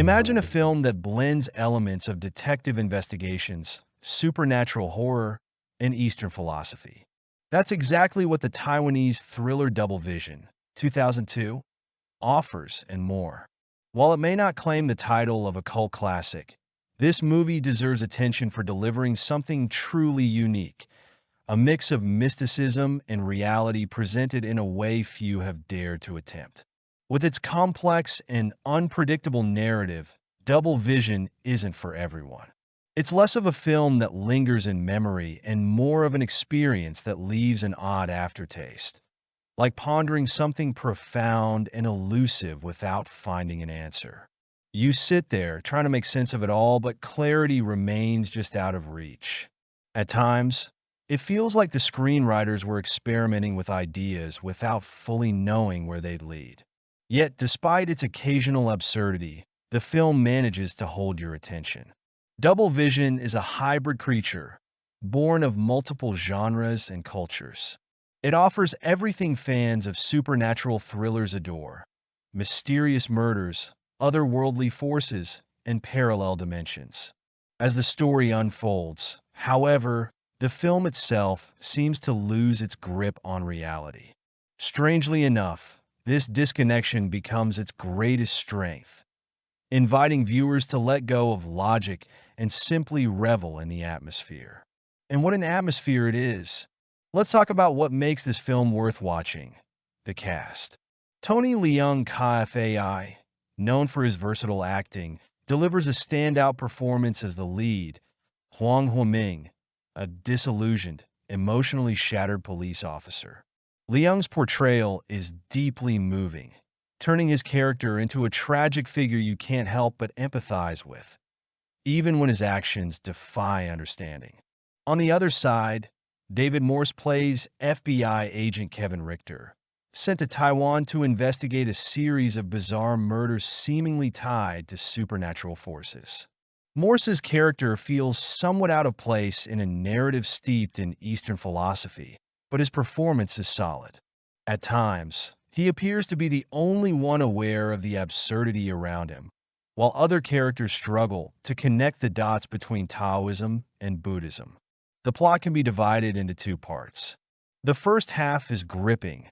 Imagine a film that blends elements of detective investigations, supernatural horror, and Eastern philosophy. That's exactly what the Taiwanese thriller Double Vision, 2002, offers and more. While it may not claim the title of a cult classic, this movie deserves attention for delivering something truly unique, a mix of mysticism and reality presented in a way few have dared to attempt. With its complex and unpredictable narrative, Double Vision isn't for everyone. It's less of a film that lingers in memory and more of an experience that leaves an odd aftertaste, like pondering something profound and elusive without finding an answer. You sit there trying to make sense of it all, but clarity remains just out of reach. At times, it feels like the screenwriters were experimenting with ideas without fully knowing where they'd lead. Yet, despite its occasional absurdity, the film manages to hold your attention. Double Vision is a hybrid creature, born of multiple genres and cultures. It offers everything fans of supernatural thrillers adore: mysterious murders, otherworldly forces, and parallel dimensions. As the story unfolds, however, the film itself seems to lose its grip on reality. Strangely enough, this disconnection becomes its greatest strength, inviting viewers to let go of logic and simply revel in the atmosphere. And what an atmosphere it is! Let's talk about what makes this film worth watching: the cast. Leung Ka-Fai, known for his versatile acting, delivers a standout performance as the lead, Huang Huaming, a disillusioned, emotionally shattered police officer. Leung's portrayal is deeply moving, turning his character into a tragic figure you can't help but empathize with, even when his actions defy understanding. On the other side, Morse plays FBI agent Kevin Richter, sent to Taiwan to investigate a series of bizarre murders seemingly tied to supernatural forces. Morse's character feels somewhat out of place in a narrative steeped in Eastern philosophy, but his performance is solid. At times, he appears to be the only one aware of the absurdity around him, while other characters struggle to connect the dots between Taoism and Buddhism. The plot can be divided into two parts. The first half is gripping,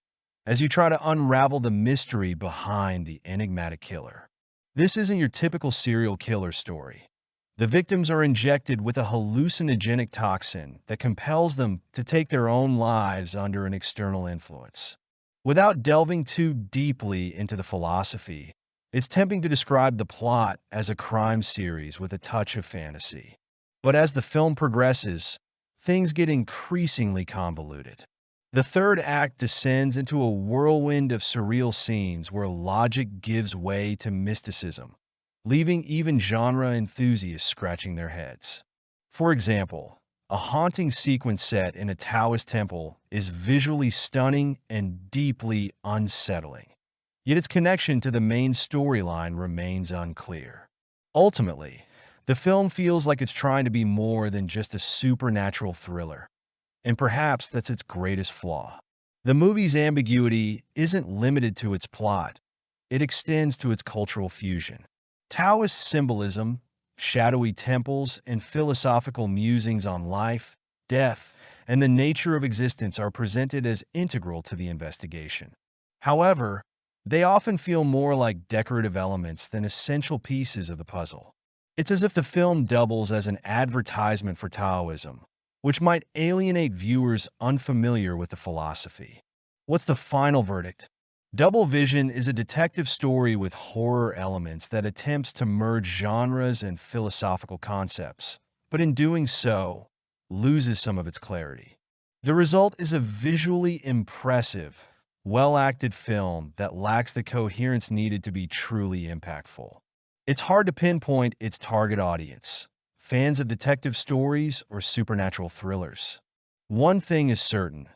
as you try to unravel the mystery behind the enigmatic killer. This isn't your typical serial killer story. The victims are injected with a hallucinogenic toxin that compels them to take their own lives under an external influence. Without delving too deeply into the philosophy, it's tempting to describe the plot as a crime series with a touch of fantasy. But as the film progresses, things get increasingly convoluted. The third act descends into a whirlwind of surreal scenes where logic gives way to mysticism, leaving even genre enthusiasts scratching their heads. For example, a haunting sequence set in a Taoist temple is visually stunning and deeply unsettling, yet its connection to the main storyline remains unclear. Ultimately, the film feels like it's trying to be more than just a supernatural thriller, and perhaps that's its greatest flaw. The movie's ambiguity isn't limited to its plot, it extends to its cultural fusion. Taoist symbolism, shadowy temples, and philosophical musings on life, death, and the nature of existence are presented as integral to the investigation. However, they often feel more like decorative elements than essential pieces of the puzzle. It's as if the film doubles as an advertisement for Taoism, which might alienate viewers unfamiliar with the philosophy. What's the final verdict? Double Vision is a detective story with horror elements that attempts to merge genres and philosophical concepts, but in doing so, loses some of its clarity. The result is a visually impressive, well-acted film that lacks the coherence needed to be truly impactful. It's hard to pinpoint its target audience: fans of detective stories or supernatural thrillers. One thing is certain: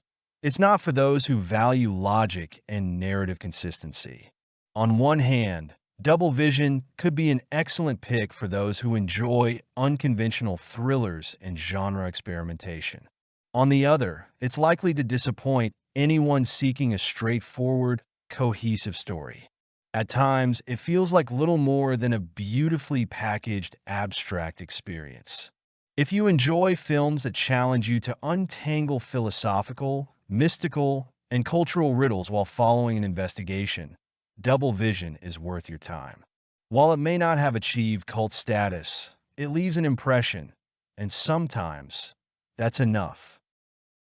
it's not for those who value logic and narrative consistency. On one hand, Double Vision could be an excellent pick for those who enjoy unconventional thrillers and genre experimentation. On the other, it's likely to disappoint anyone seeking a straightforward, cohesive story. At times, it feels like little more than a beautifully packaged abstract experience. If you enjoy films that challenge you to untangle philosophical, mystical, and cultural riddles while following an investigation, Double Vision is worth your time. While it may not have achieved cult status, it leaves an impression, and sometimes that's enough.